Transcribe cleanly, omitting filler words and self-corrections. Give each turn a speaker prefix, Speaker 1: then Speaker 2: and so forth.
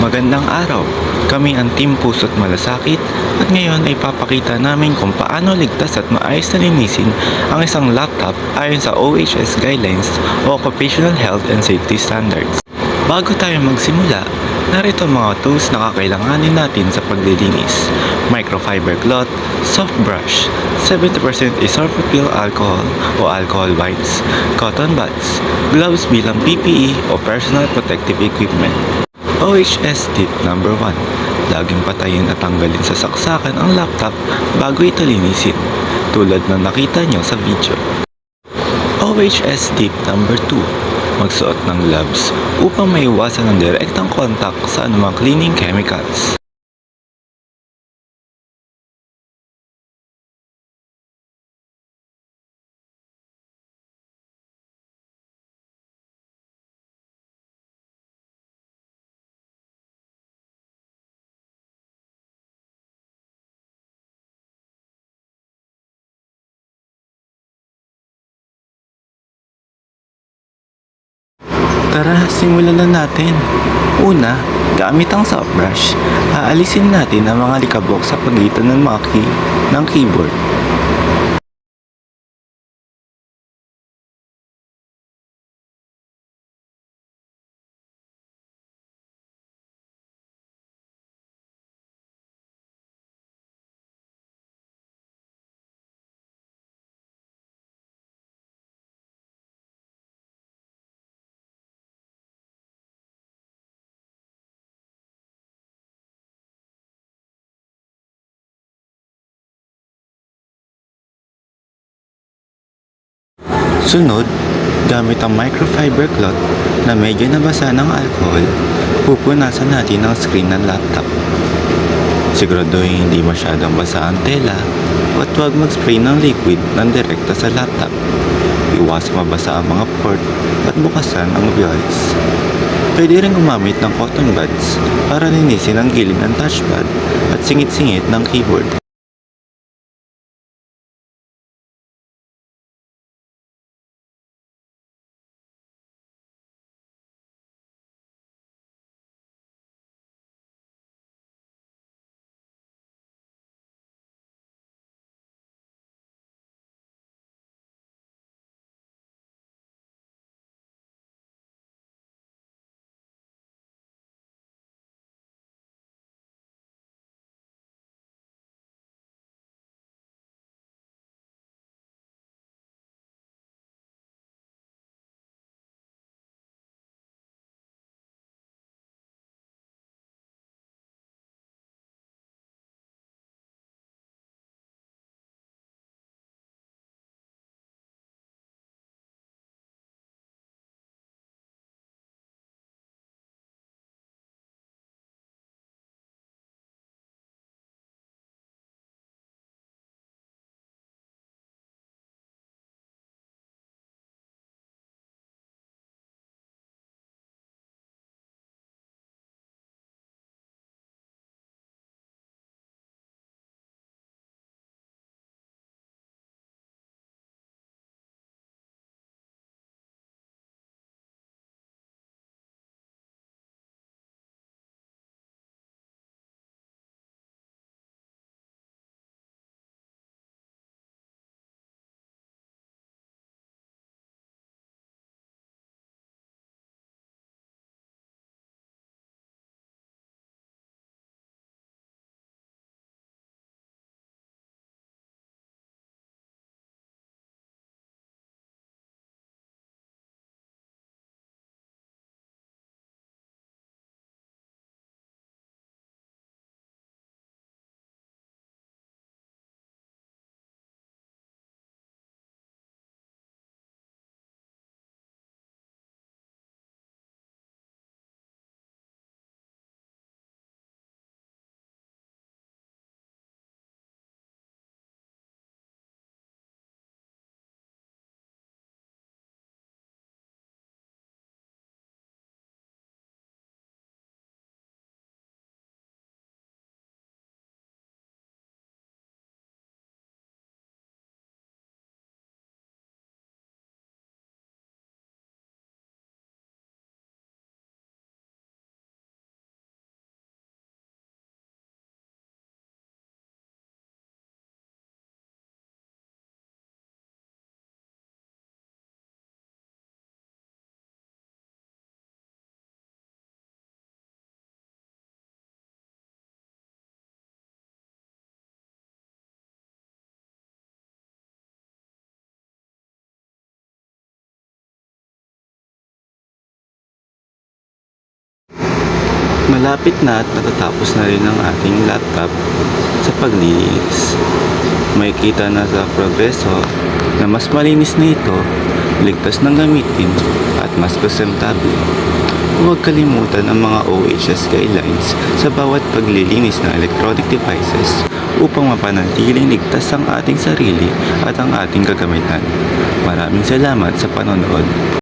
Speaker 1: Magandang araw. Kami ang Team Puso't Malasakit at ngayon ay papakita namin kung paano ligtas at maayos na linisin ang isang laptop ayon sa OHS Guidelines o Occupational Health and Safety Standards. Bago tayo magsimula, narito ang mga tools na kakailanganin natin sa paglilinis. Microfiber cloth, soft brush, 70% isopropyl alcohol o alcohol wipes, cotton buds, gloves bilang PPE o personal protective equipment. OHS tip number 1. Laging patayin at tanggalin sa saksakan ang laptop bago ito linisin, tulad ng nakita nyo sa video. OHS tip number 2. Magsuot ng gloves upang maiwasan ang direktang contact sa anumang cleaning chemicals. Tara, simulan na natin. Una, gamit ang soft brush, aalisin natin ang mga likabok sa pagitan ng mga key ng keyboard. Sunod, gamit ang microfiber cloth na medyo nabasa ng alcohol, pupunasan natin ang screen ng laptop. Siguraduhin hindi masyadong basa ang tela at huwag mag-spray ng liquid ng direkta sa laptop. Iwasan mabasa ang mga port at bukasan ang wheels. Pwede rin gumamit ng cotton buds para linisin ang gilid ng touchpad at singit-singit ng keyboard. Malapit na at natatapos na rin ang ating laptop sa paglilinis. Makikita na sa progreso na mas malinis na ito, ligtas ng gamitin at mas presentable. Huwag kalimutan ang mga OHS guidelines sa bawat paglilinis ng electronic devices upang mapanatiling ligtas ang ating sarili at ang ating kagamitan. Maraming salamat sa panonood.